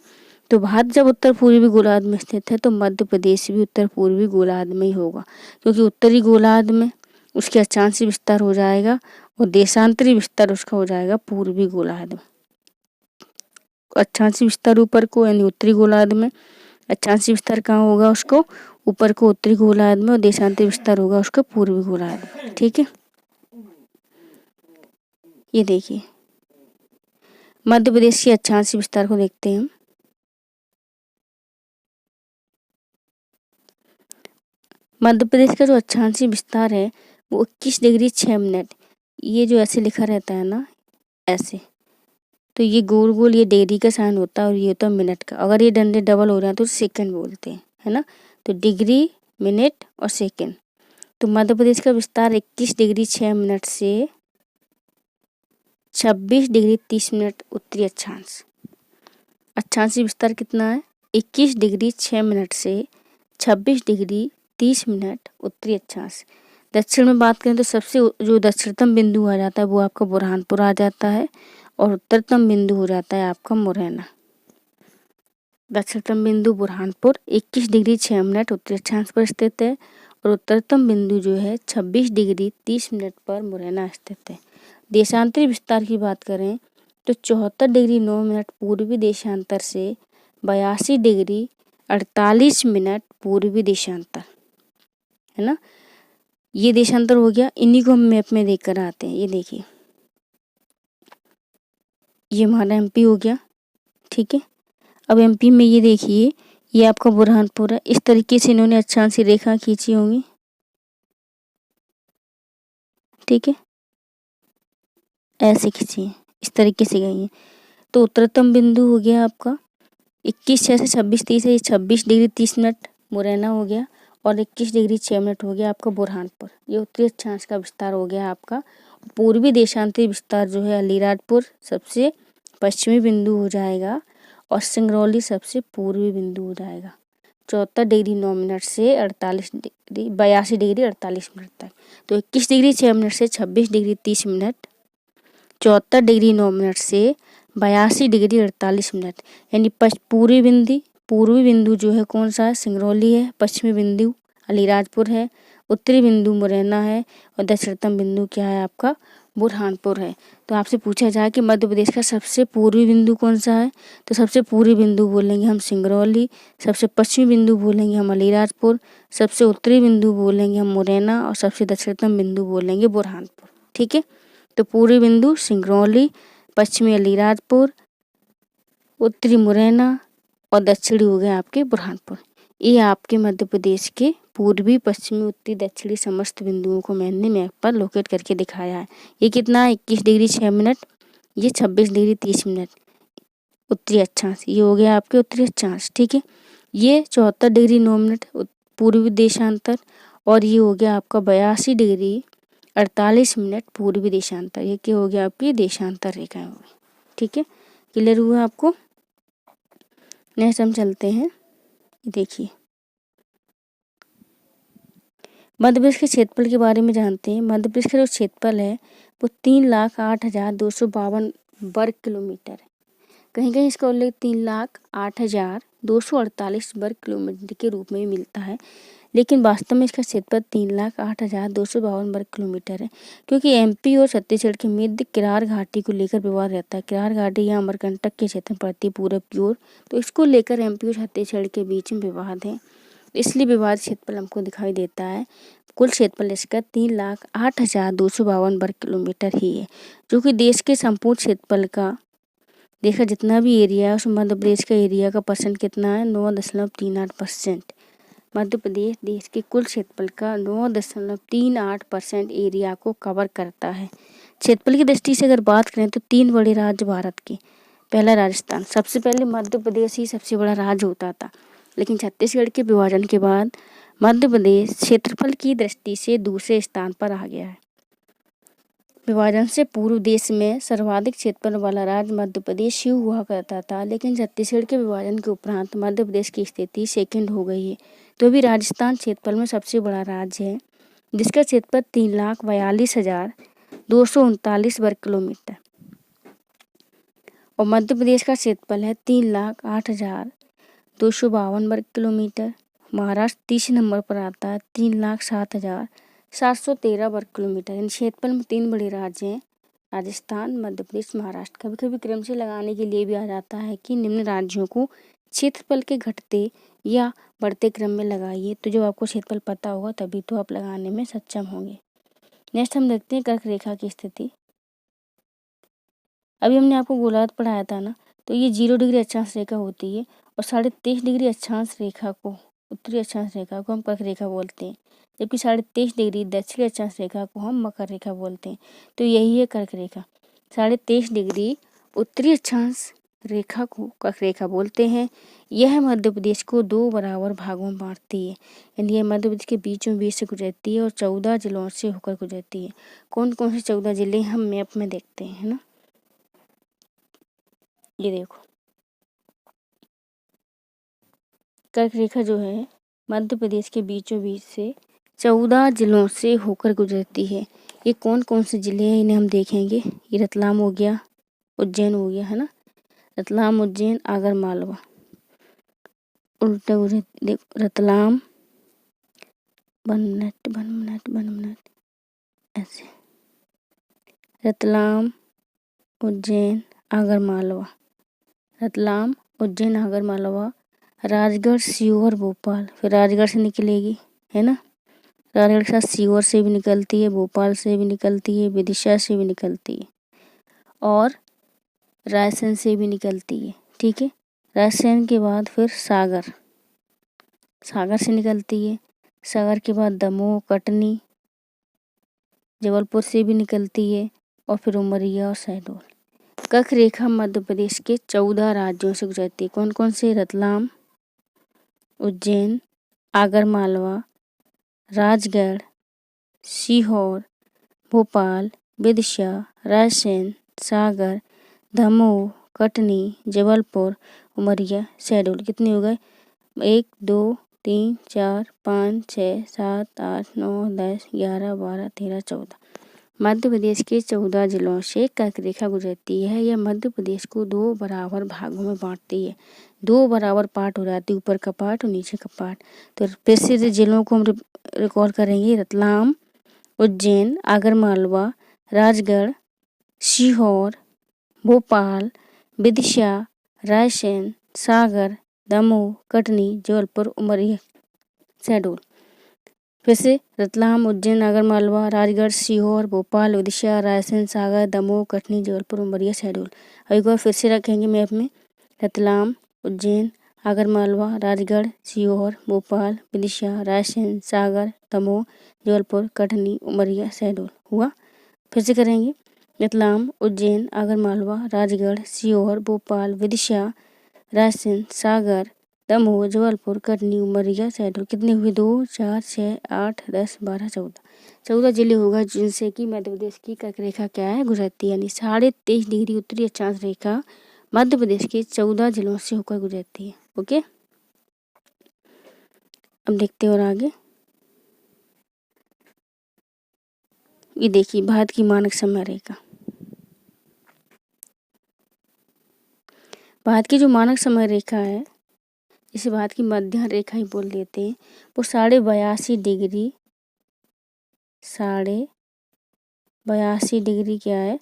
तो भारत जब उत्तर पूर्वी गोलार्ध में स्थित है तो मध्य प्रदेश भी उत्तर पूर्वी गोलार्ध में ही होगा, क्योंकि उत्तरी गोलार्ध में उसके अक्षांशीय विस्तार हो जाएगा और देशांतरी विस्तार उसका हो जाएगा पूर्वी गोलार्ध में। अक्षांशीय विस्तार ऊपर को यानी उत्तरी गोलार्ध में, अक्षांशीय विस्तार कहाँ होगा उसको, ऊपर को उत्तरी गोलार्ध में, और देशांतरी विस्तार होगा उसका पूर्वी गोलार्ध में। ठीक है, ये देखिए मध्य प्रदेश के अक्षांशीय विस्तार को देखते हैं हम। मध्य प्रदेश का जो अक्षांशीय विस्तार है वो 21 डिग्री 6 मिनट, ये जो ऐसे लिखा रहता है ना ऐसे, तो ये गोल गोल ये डिग्री का साइन होता है और ये होता है मिनट का। अगर ये डंडे डबल हो रहे हैं तो सेकंड बोलते हैं, है ना। तो डिग्री, मिनट और सेकंड। तो मध्य प्रदेश का विस्तार 21 डिग्री 6 मिनट से 26 डिग्री 30 मिनट उत्तरी अक्षांश। अक्षांशीय विस्तार कितना है, 21 डिग्री 6 मिनट से 26 डिग्री 30 मिनट उत्तरी अक्षांश। दक्षिण में बात करें तो सबसे जो दक्षिणतम बिंदु आ जाता है वो आपका बुरहानपुर आ जाता है, और उत्तरतम बिंदु हो जाता है आपका मुरैना। दक्षिणतम बिंदु बुरहानपुर 21 डिग्री 6 मिनट उत्तरी अक्षांश पर स्थित है, और उत्तरतम बिंदु जो है 26 डिग्री 30 मिनट पर मुरैना स्थित है। देशांतरी विस्तार की बात करें तो 74 डिग्री 9 मिनट पूर्वी देशांतर से 82 डिग्री 48 मिनट पूर्वी देशांतर, है ना। ये देशांतर हो गया, इन्हीं को हम मैप में देख कर आते हैं। ये देखिए ये हमारा एमपी हो गया, ठीक है। अब एमपी में ये देखिए ये आपका बुरहानपुर है। इस तरीके से इन्होंने अक्षांशीय रेखा खींची होंगी, ठीक है, ऐसे खींची है, इस तरीके से गई है। तो उत्तरतम बिंदु हो गया आपका 21/6 से 26/30 है, 26 डिग्री 30 मिनट मुरैना हो गया, और 21 डिग्री 6 मिनट हो गया आपका बुरहानपुर। ये उत्तरी अक्षांश का विस्तार हो गया आपका। पूर्वी देशांतरी विस्तार जो है अलीराजपुर सबसे पश्चिमी बिंदु हो जाएगा, और सिंगरौली सबसे पूर्वी बिंदु हो जाएगा। 74 डिग्री 9 मिनट से 82 डिग्री 48 मिनट तक। तो 21 डिग्री 6 मिनट से 26 डिग्री 30 मिनट, 74 डिग्री 9 मिनट से 82 डिग्री 48 मिनट, यानी पूर्वी बिंदु जो है कौन सा है, सिंगरौली है। पश्चिमी बिंदु अलीराजपुर है। उत्तरी बिंदु मुरैना है, और दक्षिणतम बिंदु क्या है आपका, बुरहानपुर है। तो आपसे पूछा जाए कि मध्य प्रदेश का सबसे पूर्वी बिंदु कौन सा है, तो सबसे पूर्वी बिंदु बोलेंगे हम सिंगरौली, सबसे पश्चिमी बिंदु बोलेंगे हम अलीराजपुर, सबसे उत्तरी बिंदु बोलेंगे हम मुरैना, और सबसे दक्षिणतम बिंदु बोलेंगे बुरहानपुर। ठीक है, तो पूर्वी बिंदु सिंगरौली, पश्चिमी अलीराजपुर, उत्तरी मुरैना, और दक्षिणी हो गए आपके बुरहानपुर। ये आपके मध्य प्रदेश के पूर्वी, पश्चिमी, उत्तरी, दक्षिणी समस्त बिंदुओं को मैंने मैप पर लोकेट करके दिखाया है। ये कितना है, 21 डिग्री 6 मिनट, ये 26 डिग्री 30 मिनट उत्तरी अक्षांश, ये हो गया आपके उत्तरी अक्षांश। ठीक है, ये 74 डिग्री 9 मिनट पूर्वी देशांतर, और ये हो गया आपका 82 डिग्री 48 मिनट पूर्वी देशांतर। ये क्या हो गया, आपकी देशांतर रेखाएं हो गई। ठीक है, क्लियर हुआ आपको। नेक्स्ट हम चलते हैं, देखिए मध्य प्रदेश के क्षेत्रफल के बारे में जानते हैं। मध्य प्रदेश का जो क्षेत्रफल है वो 3,08,252 वर्ग किलोमीटर है। कहीं कहीं इसका उल्लेख 3,08,248 वर्ग किलोमीटर के रूप में भी मिलता है, लेकिन वास्तव में इसका क्षेत्रफल 3,08,252 वर्ग किलोमीटर है, क्योंकि एमपी और छत्तीसगढ़ के मध्य किरार घाटी को लेकर विवाद रहता है। किरार घाटी यहाँ अमरकंटक के क्षेत्र में पड़ती है पूरब की ओर, तो इसको लेकर एमपी और छत्तीसगढ़ के बीच में विवाद है, इसलिए विवाद क्षेत्रफल हमको दिखाई देता है। कुल क्षेत्रफल इसका 3,08,252 वर्ग किलोमीटर ही है, जो कि देश के संपूर्ण क्षेत्रफल का देखा जितना भी एरिया है उसमें मध्य प्रदेश का एरिया का परसेंट कितना है, 9.38%। मध्य प्रदेश देश के कुल क्षेत्रफल का 9.38% एरिया को कवर करता है। क्षेत्रफल की दृष्टि से अगर बात करें तो 3 बड़े राज्य भारत के, पहला राजस्थान, सबसे पहले मध्य प्रदेश ही सबसे बड़ा राज्य होता था, लेकिन छत्तीसगढ़ के विभाजन के बाद मध्य प्रदेश क्षेत्रफल की दृष्टि से दूसरे स्थान पर आ गया है। विभाजन से पूर्व देश में सर्वाधिक क्षेत्रफल वाला राज्य मध्य प्रदेश ही हुआ करता था, लेकिन छत्तीसगढ़ के विभाजन के उपरांत मध्य प्रदेश की स्थिति सेकंड हो गई है। तो भी राजस्थान क्षेत्रफल में सबसे बड़ा राज्य है, जिसका क्षेत्रफल 3,42,239 वर्ग किलोमीटर, और मध्य प्रदेश का क्षेत्रफल है 3,08,000 252 वर्ग किलोमीटर। महाराष्ट्र तीसरे नंबर पर आता है 3,07,713 वर्ग किलोमीटर। यानी क्षेत्रफल में 3 बड़े राज्य हैं, राजस्थान, मध्य प्रदेश, महाराष्ट्र। कभी कभी क्रम से लगाने के लिए भी आ जाता है कि निम्न राज्यों को क्षेत्रफल के घटते या बढ़ते क्रम में लगाइए। तो जब आपको क्षेत्रफल पता होगा तभी तो आप लगाने में सक्षम होंगे। नेक्स्ट हम देखते हैं कर्क रेखा की स्थिति। अभी हमने आपको गोलार्ध पढ़ाया था ना, तो ये 0 डिग्री अक्षांश रेखा होती है और 23.5 डिग्री अक्षांश रेखा को, उत्तरी अक्षांश रेखा को हम कर्क रेखा बोलते हैं, जबकि 23.5 डिग्री दक्षिणी अक्षांश रेखा को हम मकर रेखा बोलते हैं। तो यही है कर्क रेखा। 23.5 डिग्री उत्तरी अक्षांश रेखा को कर्क रेखा बोलते हैं। यह मध्य प्रदेश को 2 बराबर भागों में बांटती है। यानी यह मध्य प्रदेश के बीचों बीच से गुजरती है और 14 जिलों से होकर गुजरती है। कौन कौन से 14 जिले हम मैप में देखते हैं, है ना। ये देखो, कर्क रेखा जो है मध्य प्रदेश के बीचों बीच से 14 जिलों से होकर गुजरती है। ये कौन कौन से जिले हैं इन्हें हम देखेंगे। ये रतलाम हो गया, उज्जैन हो गया, है ना। रतलाम, उज्जैन, आगर मालवा। उल्टा देखो, रतलाम, 1 मिनट ऐसे, रतलाम, उज्जैन, आगर मालवा, रतलाम, उज्जैन, आगर मालवा, राजगढ़, सीहोर, भोपाल। फिर राजगढ़ से निकलेगी, है ना। राजगढ़ के साथ सीहोर से भी निकलती है, भोपाल से भी निकलती है, विदिशा से भी निकलती है और रायसेन से भी निकलती है। ठीक है। रायसेन के बाद फिर सागर से निकलती है। सागर के बाद दमोह, कटनी, जबलपुर से भी निकलती है और फिर उमरिया और शहडोल। कर्क रेखा मध्य प्रदेश के 14 राज्यों से गुजरती है। कौन कौन से। रतलाम, उज्जैन, आगर मालवा, राजगढ़, सीहोर, भोपाल, विदिशा, रायसेन, सागर, दमोह, कटनी, जबलपुर, उमरिया, शहडोल। कितने हो गए। 1 2 3 4 5 6 7 8 9 10 11 12 13 14। मध्य प्रदेश के 14 जिलों से कर्क रेखा गुजरती है। यह मध्य प्रदेश को 2 बराबर भागों में बांटती है। 2 बराबर पार्ट हो जाती है, ऊपर का पार्ट और नीचे का पार्ट। तो फिर से जिलों को हम रिकॉर्ड करेंगे। रतलाम, उज्जैन, आगर मालवा, राजगढ़, सीहोर, भोपाल, विदिशा, रायसेन, सागर, दमोह, कटनी, जबलपुर, उमरिया, शहडोल। फिर से रतलाम, उज्जैन, आगर मालवा, राजगढ़, सीहोर, भोपाल, विदिशा, रायसेन, सागर, दमोह, कटनी, जबलपुर, उमरिया, शहडोल। अब एक बार फिर से रखेंगे मैप में। रतलाम, उज्जैन, आगर मालवा, राजगढ़, सीहोर, भोपाल, विदिशा, रायसेन, सागर, दमोह, जबलपुर, कटनी, उमरिया, शहडोल। हुआ। फिर से करेंगे। रतलाम, उज्जैन, आगर मालवा, राजगढ़, सीहोर, भोपाल, विदिशा, रायसेन, सागर, दमोह, जबलपुर, कटनी, उमरिया, शहडोल। कितने हुए। 2 4 6 8 10 12 14 जिले होगा जिनसे कि मध्य प्रदेश की कर्क रेखा क्या है, गुजरती है। यानी 23.5 डिग्री उत्तरी अक्षांश रेखा मध्य प्रदेश के 14 जिलों से होकर गुजरती है। ओके, अब देखते हैं और आगे। ये देखिए भारत की मानक समय रेखा। भारत की जो मानक समय रेखा है, इसे भारत की मध्य रेखा ही बोल देते हैं, वो 82.5 डिग्री 82.5 डिग्री क्या है,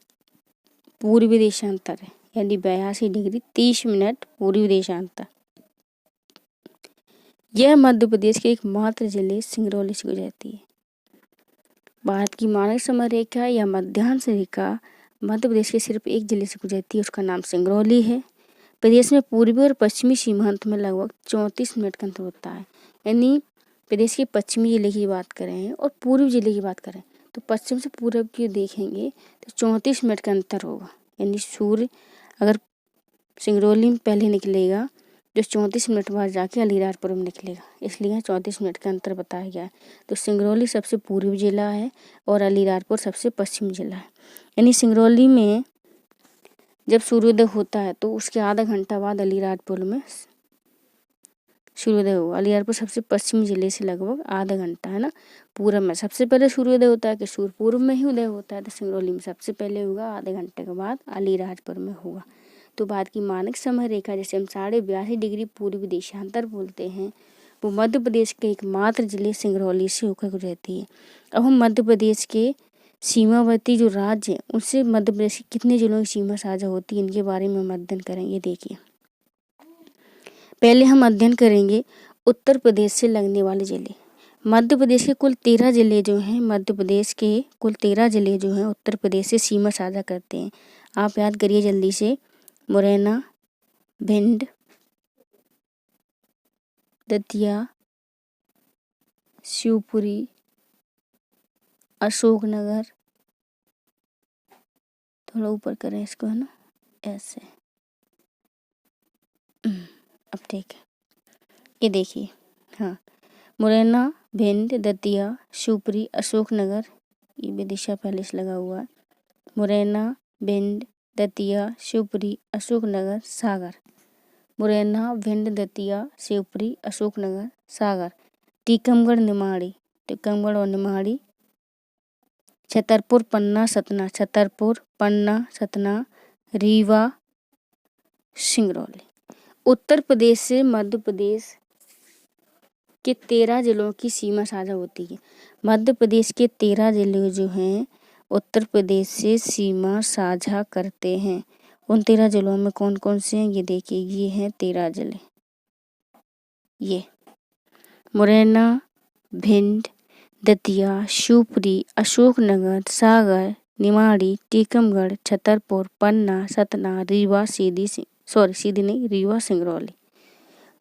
पूर्वी देशांतर है। यानी 82 डिग्री 30 मिनट पूर्वी देशांतर। यह मध्य प्रदेश के एकमात्र जिले सिंगरौली से गुजरती है। भारत की मानक समय रेखा या मध्यांश रेखा मध्य प्रदेश के सिर्फ एक जिले से गुजरती है, उसका नाम सिंगरौली है। प्रदेश में पूर्वी और पश्चिमी सीमांत में लगभग 34 मिनट का अंतर होता है। यानी प्रदेश के पश्चिमी जिले की बात करें और पूर्वी जिले की बात करें तो पश्चिम से पूर्व की देखेंगे तो 34 मिनट का अंतर होगा। यानी सूर्य अगर सिंगरौली में पहले निकलेगा जो 34 मिनट बाद जाके अलीराजपुर में निकलेगा, इसलिए 34 मिनट का अंतर बताया गया है। तो सिंगरौली सबसे पूर्वी जिला है और अलीराजपुर सबसे पश्चिमी जिला है। यानी सिंगरौली में जब सूर्योदय होता है तो उसके आधा घंटा बाद अलीराजपुर में सूर्योदय होगा। अलीराजपुर सबसे पश्चिमी जिले से लगभग आधा घंटा, है ना। पूरब में सबसे पहले सूर्योदय होता है कि सूर्य पूर्व में ही उदय होता है, तो सिंगरौली में सबसे पहले होगा, आधे घंटे के बाद अलीराजपुर में होगा। तो भारत की मानक समय रेखा, जिसे हम 82.5 डिग्री पूर्वी देशांतर बोलते हैं, वो मध्य प्रदेश के एकमात्र जिले सिंगरौली से होकर गुजरती है। अब हम मध्य प्रदेश के सीमावर्ती जो राज्य हैं उनसे मध्य प्रदेश के कितने जिलों की सीमा साझा होती है, इनके बारे में हम अध्ययन करेंगे। देखिए, पहले हम अध्ययन करेंगे उत्तर प्रदेश से लगने वाले जिले। मध्य प्रदेश के कुल 13 जिले जो हैं, मध्य प्रदेश के कुल 13 जिले जो हैं उत्तर प्रदेश से सीमा साझा करते हैं। आप याद करिए जल्दी से। मुरैना, भिंड, दतिया, शिवपुरी, अशोकनगर, थोड़ा ऊपर करें इसको, है ना, ऐसे। अब ठीक है, ये देखिए। हाँ, मुरैना, भिंड, दतिया, शिवपुरी, अशोकनगर, ये विदिशा पहले से लगा हुआ है। मुरैना, भिंड, दतिया, शिवपुरी, अशोकनगर, सागर। मुरैना, भिंड, दतिया, शिवपुरी, अशोकनगर, सागर। टीकमगढ़, निमाड़ी, टीकमगढ़ और निमाड़ी। छतरपुर, पन्ना, सतना, छतरपुर, पन्ना, सतना, रीवा, सिंगरौली। उत्तर प्रदेश से मध्य प्रदेश के 13 जिलों की सीमा साझा होती है। मध्य प्रदेश के 13 जिले जो हैं उत्तर प्रदेश से सीमा साझा करते हैं। उन 13 जिलों में कौन कौन से हैं, ये देखिए, ये हैं 13 जिले। ये मुरैना, भिंड, दतिया, शिवपुरी, अशोकनगर, सागर, निमाड़ी, टीकमगढ़, छतरपुर, पन्ना, सतना, रीवा, रीवा, सिंगरौली।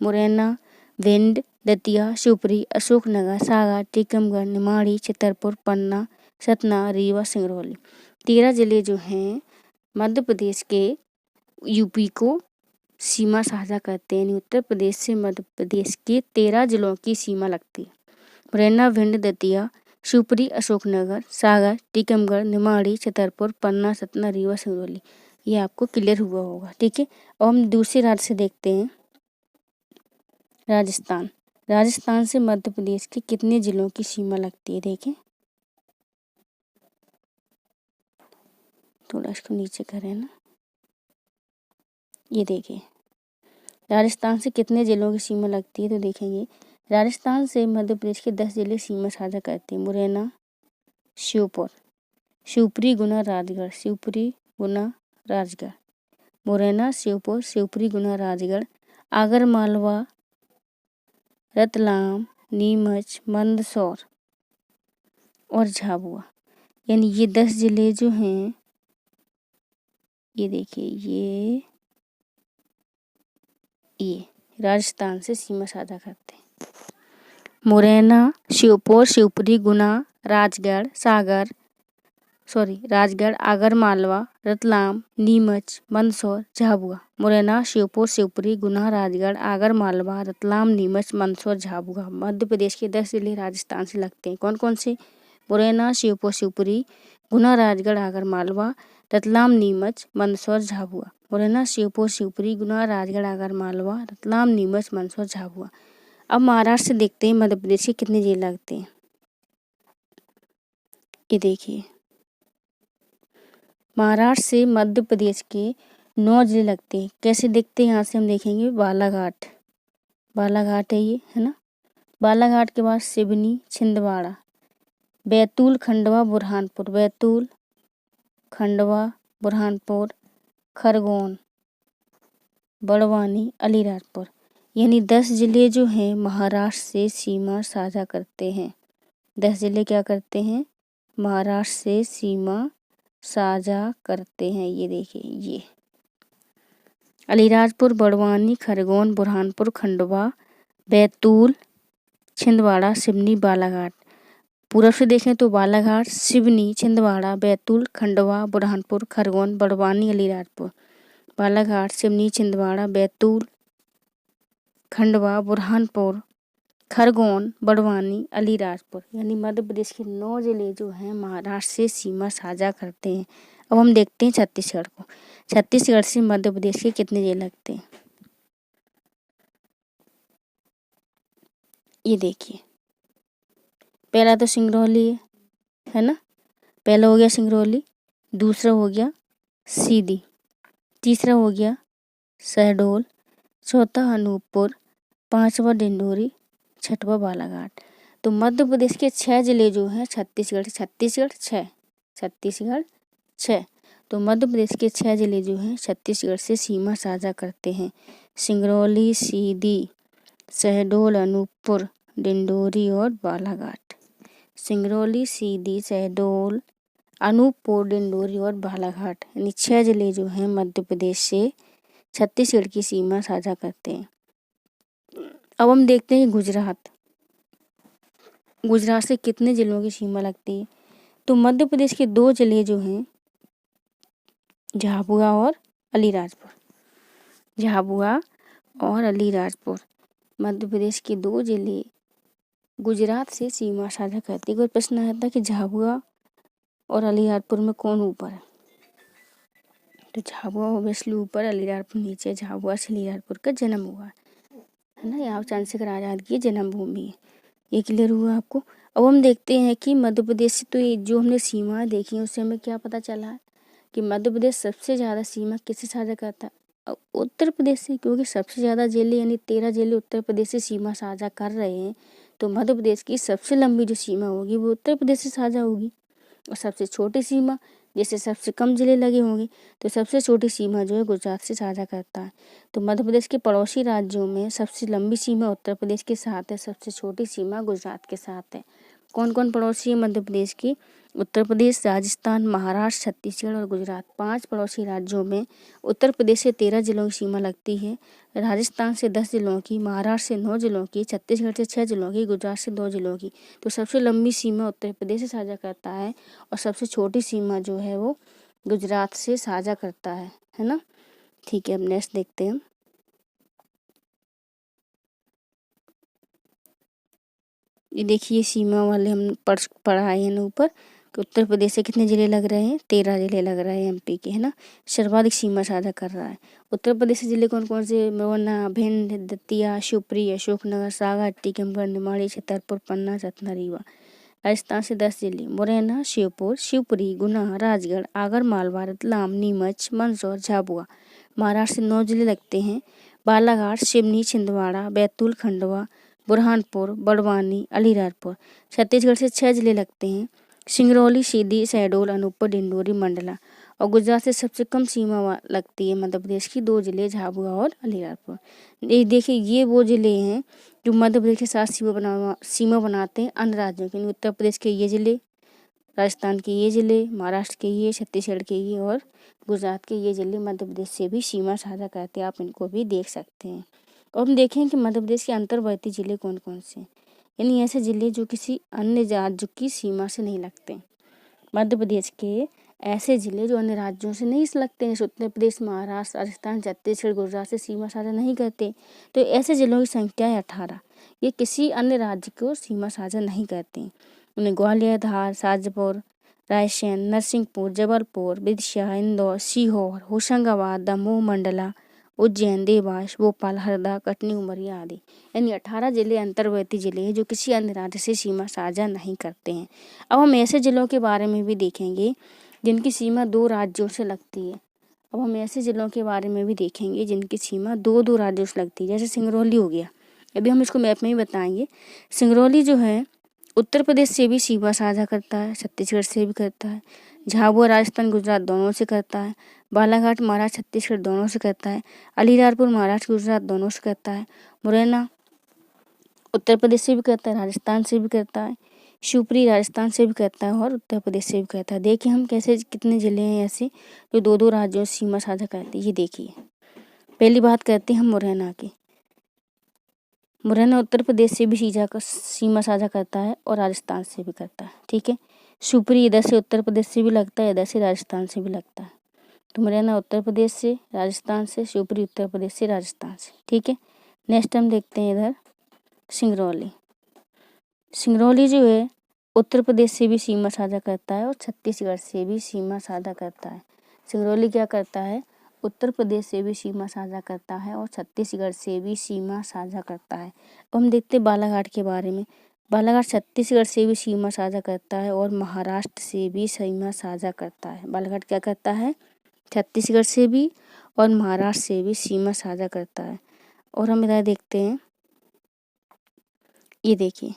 मुरैना, भिंड, दतिया, शिवपुरी, अशोकनगर, सागर, टीकमगढ़, निमाड़ी, छतरपुर, पन्ना, सतना, रीवा, सिंगरौली। 13 जिले जो हैं मध्य प्रदेश के यूपी को सीमा साझा करते हैं। उत्तर प्रदेश से मध्य प्रदेश के 13 जिलों की सीमा लगती है। मुरैना, भिंड, दतिया, शिवपुरी, अशोकनगर, सागर, टीकमगढ़, निमाड़ी, छतरपुर, पन्ना, सतना, रीवा, सिंगरौली। ये आपको क्लियर हुआ होगा, ठीक है। और हम दूसरे राज्य से देखते हैं, राजस्थान। राजस्थान से मध्य प्रदेश के कितने जिलों की सीमा लगती है, देखें। थोड़ा इसको नीचे करें ना, ये देखिए, राजस्थान से कितने जिलों की सीमा लगती है, तो देखेंगे राजस्थान से मध्य प्रदेश के 10 जिले सीमा साझा करते हैं। मुरैना, श्योपुर, शिवपुरी, गुना, राजगढ़, शिवपुरी, गुना, राजगढ़। मुरैना, श्योपुर, शिवपुरी, गुना, राजगढ़, आगर मालवा, रतलाम, नीमच, मंदसौर और झाबुआ। यानी ये 10 जिले जो हैं, ये देखिए, ये राजस्थान से सीमा साझा करते हैं। मुरैना, श्योपुर, शिवपुरी, गुना, राजगढ़, राजगढ़, आगर मालवा, रतलाम, नीमच, मंदसौर, झाबुआ। मुरैना, श्योपुर, शिवपुरी, गुना, राजगढ़, आगर मालवा, रतलाम, नीमच, मंदसौर, झाबुआ। मध्य प्रदेश के 10 जिले राजस्थान से लगते हैं। कौन कौन से? मुरैना, श्योपुर, शिवपुरी, गुना, राजगढ़, आगर मालवा, रतलाम, नीमच, मंदसौर, झाबुआ। मुरैना, श्योपुर, शिवपुरी, गुना, राजगढ़, आगर मालवा, रतलाम, नीमच, मंदसौर, झाबुआ। अब महाराष्ट्र से देखते हैं मध्य प्रदेश के कितने जिले लगते हैं। ये देखिए, महाराष्ट्र से मध्य प्रदेश के 9 जिले लगते हैं। कैसे देखते हैं, यहाँ से हम देखेंगे बालाघाट है ये, है ना। बालाघाट के बाद सिवनी, छिंदवाड़ा, बैतूल, खंडवा, बुरहानपुर, खरगोन, बड़वानी, अलीराजपुर। यानी 10 जिले जो हैं महाराष्ट्र से सीमा साझा करते हैं। 10 जिले क्या करते हैं? महाराष्ट्र से सीमा साझा करते हैं। ये देखिए, ये अलीराजपुर, बड़वानी, खरगोन, बुरहानपुर, खंडवा, बैतूल, छिंदवाड़ा, सिवनी, बालाघाट। पूरब से देखें तो बालाघाट, सिवनी, छिंदवाड़ा, बैतूल, खंडवा, बुरहानपुर, खरगोन, बड़वानी, अलीराजपुर। बालाघाट, सिवनी, छिंदवाड़ा, बैतूल, खंडवा, बुरहानपुर, खरगोन, बड़वानी, अलीराजपुर। यानी मध्य प्रदेश के 9 जिले जो हैं महाराष्ट्र से सीमा साझा करते हैं। अब हम देखते हैं छत्तीसगढ़ को। छत्तीसगढ़ से मध्य प्रदेश के कितने जिले लगते हैं? ये देखिए, पहला तो सिंगरौली है ना। पहला हो गया सिंगरौली, दूसरा हो गया सीधी, तीसरा हो गया शहडोल, चौथा अनूपपुर, पांचवा डिंडोरी, छठवा बालाघाट। तो मध्य प्रदेश के 6 जिले जो हैं छत्तीसगढ़ 6। तो मध्य प्रदेश के 6 जिले जो हैं छत्तीसगढ़ से सीमा साझा करते हैं। सिंगरौली, सीधी, शहडोल, अनूपपुर, डिंडोरी और बालाघाट। सिंगरौली, सीधी, शहडोल, अनूपपुर, डिंडोरी और बालाघाट, यानी 6 जिले जो हैं मध्य प्रदेश से छत्तीसगढ़ की सीमा साझा करते हैं। अब हम देखते हैं गुजरात से कितने जिलों की सीमा लगती है। तो मध्य प्रदेश के 2 जिले जो हैं झाबुआ और अलीराजपुर, मध्य प्रदेश के 2 जिले गुजरात से सीमा साझा करते हैं। कोई प्रश्न आया था कि झाबुआ और अलीराजपुर में कौन ऊपर है, तो झाबुआ ओबियसली ऊपर, अलीराजपुर नीचे। झाबुआ से अलीराजपुर का जन्म हुआ है ना, यहाँ चंद्रशेखर आज़ाद की जन्मभूमि है। ये क्लियर हुआ आपको। अब हम देखते हैं कि मध्य प्रदेश से, तो ये जो हमने सीमा देखी उससे हमें क्या पता चला है कि मध्य प्रदेश सबसे ज़्यादा सीमा किससे साझा करता है, उत्तर प्रदेश से, क्योंकि सबसे ज़्यादा जिले यानी 13 जिले उत्तर प्रदेश से सीमा साझा कर रहे हैं। तो मध्य प्रदेश की सबसे लंबी जो सीमा होगी वो उत्तर प्रदेश से साझा होगी। और सबसे छोटी सीमा, जैसे सबसे कम जिले लगे होंगे, तो सबसे छोटी सीमा जो है गुजरात से साझा करता है। तो मध्य प्रदेश के पड़ोसी राज्यों में सबसे लंबी सीमा उत्तर प्रदेश के साथ है, सबसे छोटी सीमा गुजरात के साथ है। कौन कौन पड़ोसी है मध्य प्रदेश की? उत्तर प्रदेश, राजस्थान, महाराष्ट्र, छत्तीसगढ़ और गुजरात। 5 पड़ोसी राज्यों में उत्तर प्रदेश से 13 जिलों की सीमा लगती है, राजस्थान से 10 जिलों की, महाराष्ट्र से 9 जिलों की, छत्तीसगढ़ से 6 जिलों की, गुजरात से 2 जिलों की। तो सबसे लंबी सीमा उत्तर प्रदेश से साझा करता है और सबसे छोटी सीमा जो है वो गुजरात से साझा करता है ना। ठीक है, अब नेक्स्ट देखते हैं। ये देखिए सीमा वाले हम पढ़ाए हैं ना ऊपर कि उत्तर प्रदेश से कितने जिले लग रहे हैं, 13 जिले लग रहे हैं एमपी के, है ना। सर्वाधिक सीमा साझा कर रहा है। उत्तर प्रदेश से जिले कौन कौन से? मोरना, भिंड, दतिया, शिवपुरी, अशोकनगर, सागर, टीकमगढ़, निमाड़ी, छतरपुर, पन्ना, सतना, रीवा। राजस्थान से 10 जिले, मुरैना, श्योपुर, शिवपुरी, गुना, राजगढ़, आगर मालवा, रतलाम, नीमच, मंदसौर, झाबुआ। महाराष्ट्र से 9 जिले लगते हैं, बालाघाट, सिवनी, छिंदवाड़ा, बैतूल, खंडवा, बुरहानपुर, बड़वानी, अलीराजपुर। छत्तीसगढ़ से 6 जिले लगते हैं, सिंगरौली, सीधी, शहडोल, अनूपपुर, डिंडोरी, मंडला। और गुजरात से सबसे कम सीमा लगती है मध्य प्रदेश की, 2 जिले, झाबुआ और अलीराजपुर। ये देखिए, ये वो जिले हैं जो मध्य प्रदेश के साथ सीमा बनाते हैं अन्य राज्यों के। उत्तर प्रदेश के ये जिले, राजस्थान के ये जिले, महाराष्ट्र के ये, छत्तीसगढ़ के ये और गुजरात के ये जिले मध्य प्रदेश से भी सीमा साझा करते हैं। आप इनको भी देख सकते हैं। और हम देखें कि मध्य प्रदेश के अंतर्वर्ती जिले कौन कौन से, यानी ऐसे जिले जो किसी अन्य राज्य की सीमा से नहीं लगते। मध्य प्रदेश के ऐसे जिले जो अन्य राज्यों से नहीं लगते हैं, जैसे उत्तर प्रदेश, महाराष्ट्र, राजस्थान, छत्तीसगढ़, गुजरात से सीमा साझा नहीं करते, तो ऐसे जिलों की संख्या है 18। ये किसी अन्य राज्य को सीमा साझा नहीं करते। उन्हें ग्वालियर, धार, शाजापुर, रायसेन, नरसिंहपुर, जबलपुर, विदिशा, इंदौर, सीहोर, होशंगाबाद, दमोह, मंडला, उज्जैन, देवास, भोपाल, हरदा, कटनी, उमरिया आदि, यानी 18 जिले अंतर्वर्ती जिले हैं जो किसी अन्य राज्य से सीमा साझा नहीं करते हैं। अब हम ऐसे जिलों के बारे में भी देखेंगे जिनकी सीमा 2 राज्यों से लगती है। अब हम ऐसे जिलों के बारे में भी देखेंगे जिनकी सीमा 2 राज्यों से लगती है, जैसे सिंगरौली हो गया। अभी हम इसको मैप में ही बताएंगे। सिंगरौली जो है उत्तर प्रदेश से भी सीमा साझा करता है, छत्तीसगढ़ से भी करता है। झाबुआ राजस्थान, गुजरात दोनों से करता है। बालाघाट महाराष्ट्र, छत्तीसगढ़ दोनों से करता है। अलीराजपुर महाराष्ट्र, गुजरात दोनों से करता है। मुरैना उत्तर प्रदेश से भी करता है, राजस्थान से भी करता है। शिवपुरी राजस्थान से भी करता है और उत्तर प्रदेश से भी करता है। देखिए हम कैसे कितने जिले हैं ऐसे जो 2 राज्यों से सीमा साझा करते हैं। ये देखिए, पहली बात करते हैं हम मुरैना की। मुरैना उत्तर प्रदेश से भी सीमा साझा करता है और राजस्थान से भी करता है। ठीक है, शिवपुरी इधर से उत्तर प्रदेश से भी लगता है, इधर से राजस्थान से भी लगता है। तो मुरैना उत्तर प्रदेश से, राजस्थान से, शिवपुरी उत्तर प्रदेश से, राजस्थान से। ठीक है, नेक्स्ट हम देखते हैं इधर सिंगरौली। सिंगरौली जो है उत्तर प्रदेश से भी सीमा साझा करता है और छत्तीसगढ़ से भी सीमा साझा करता है। सिंगरौली क्या करता है? उत्तर प्रदेश से भी सीमा साझा करता है और छत्तीसगढ़ से भी सीमा साझा करता है। अब हम देखते हैं बालाघाट के बारे में। बालाघाट छत्तीसगढ़ से भी सीमा साझा करता है और महाराष्ट्र से भी सीमा साझा करता है। बालाघाट क्या करता है? छत्तीसगढ़ से भी और महाराष्ट्र से भी सीमा साझा करता है। और हम इधर देखते हैं, ये देखिए,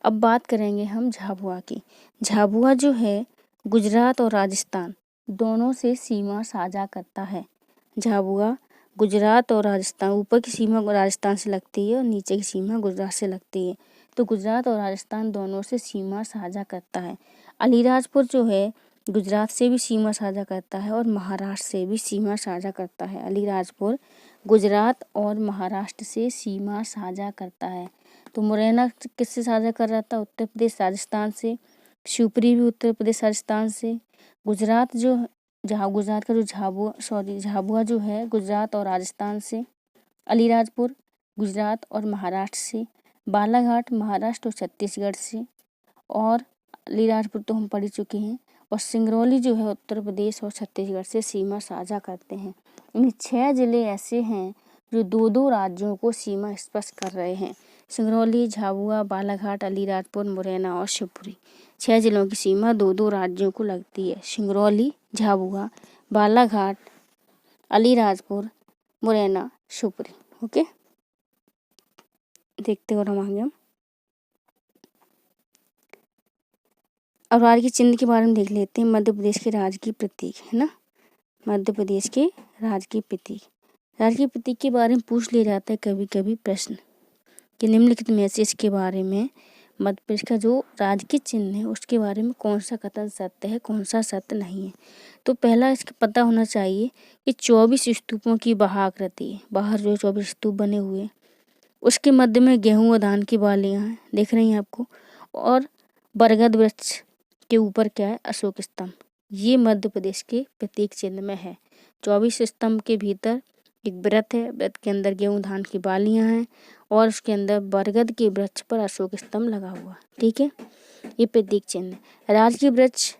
अब बात करेंगे हम झाबुआ की। झाबुआ जो है गुजरात और राजस्थान दोनों से सीमा साझा करता है। झाबुआ गुजरात और राजस्थान, ऊपर की सीमा राजस्थान से लगती है और नीचे की सीमा गुजरात से लगती है। तो गुजरात और राजस्थान दोनों से सीमा साझा करता है। अलीराजपुर जो है गुजरात से भी सीमा साझा करता है और महाराष्ट्र से भी सीमा साझा करता है। अलीराजपुर गुजरात और महाराष्ट्र से सीमा साझा करता है। तो मुरैना किससे साझा कर रहा था? उत्तर प्रदेश राजस्थान से। शिवपुरी भी उत्तर प्रदेश राजस्थान से। गुजरात जो गुजरात का जो झाबुआ जो है गुजरात और राजस्थान से। अलीराजपुर गुजरात और महाराष्ट्र से। बालाघाट महाराष्ट्र और छत्तीसगढ़ से। और अलीराजपुर तो हम पढ़ चुके हैं। और सिंगरौली जो है उत्तर प्रदेश और छत्तीसगढ़ से सीमा साझा करते हैं। इन 6 जिले ऐसे हैं जो 2-2 राज्यों को सीमा स्पर्श कर रहे हैं। सिंगरौली, झाबुआ, बालाघाट, अलीराजपुर, मुरैना और शिवपुरी 6 जिलों की सीमा 2-2 राज्यों को लगती है। सिंगरौली, झाबुआ, बालाघाट, अलीराजपुर, मुरैना, शिवपुरी। ओके, देखते और हम आगे। अब राज्य चिन्ह के बारे में देख लेते हैं। मध्य प्रदेश के राज्य की प्रतीक है ना, मध्य प्रदेश के राज्य की प्रतीक। राज्य की प्रतीक के बारे में पूछ लिया जाता है कभी कभी प्रश्न कि निम्नलिखित में से इसके बारे में मध्य प्रदेश का जो राज्य की चिन्ह है उसके बारे में कौन सा कथन सत्य है, कौन सा सत्य नहीं है। तो पहला इसका पता होना चाहिए कि 24 स्तूपों की आकृति है। बाहर जो 24 स्तूप बने हुए हैं उसके मध्य में गेहूं और धान की बालियां हैं, देख रही हैं आपको। और बरगद वृक्ष के ऊपर क्या है? अशोक स्तंभ। ये मध्य प्रदेश के प्रतीक चिन्ह में है। 24 स्तंभ के भीतर एक व्रत है, व्रत के अंदर गेहूं धान की बालियां हैं और उसके अंदर बरगद के वृक्ष पर अशोक स्तंभ लगा हुआ। ठीक है, ये प्रतीक चिन्ह है। राजकीय वृक्ष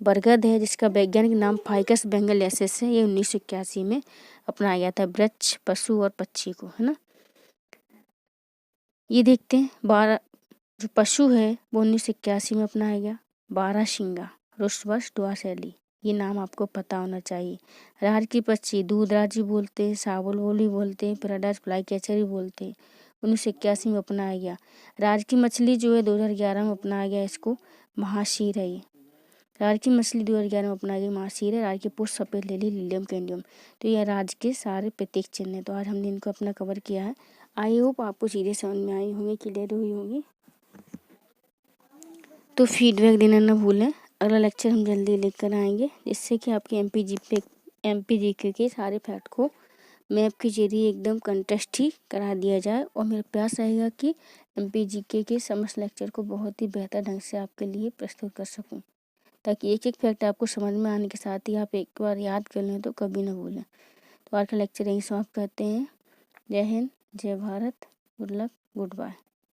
बरगद है जिसका वैज्ञानिक नाम फाइकस बेंगलेसिस है। ये 1981 में अपनाया गया था वृक्ष, पशु और पक्षी को, है ना। ये देखते हैं 12 जो पशु है वो 1981 में अपनाया गया। 12 शिंगा रुष्वस डुआसेली, ये नाम आपको पता होना चाहिए। राज की पक्षी दूधराजी बोलते हैं, साबुल बोली बोलते हैं, पैराडाइज फ्लाई कैचर भी बोलते हैं। 1981 में अपनाया गया। राज की मछली जो है 2011 में अपनाया गया, इसको महाशीर है। ये राज की मछली 2011 में अपनाई गई महाशीर है। राज के पुष्प सफेद लिली लिलियम कैंडियम। तो ये राज के सारे प्रतीक चिन्ह है। तो आज हमने इनको अपना कवर किया है। आई होप आपको चीज़ें समझ में आई होंगी, क्लियर हुई होंगी। तो फीडबैक देना ना भूलें। अगला लेक्चर हम जल्दी लेकर आएंगे जिससे कि आपके MPGK के सारे फैक्ट को मैप के जरिए एकदम कंटेस्ट ही करा दिया जाए। और मेरा प्रयास रहेगा कि MPGK के समस्त लेक्चर को बहुत ही बेहतर ढंग से आपके लिए प्रस्तुत कर सकूं, ताकि एक एक फैक्ट आपको समझ में आने के साथ ही आप एक बार याद कर लें तो कभी ना भूलें। तो आज का लेक्चर यहीं समाप्त करते हैं। जय हिंद, जय Bharat, good luck, good bye.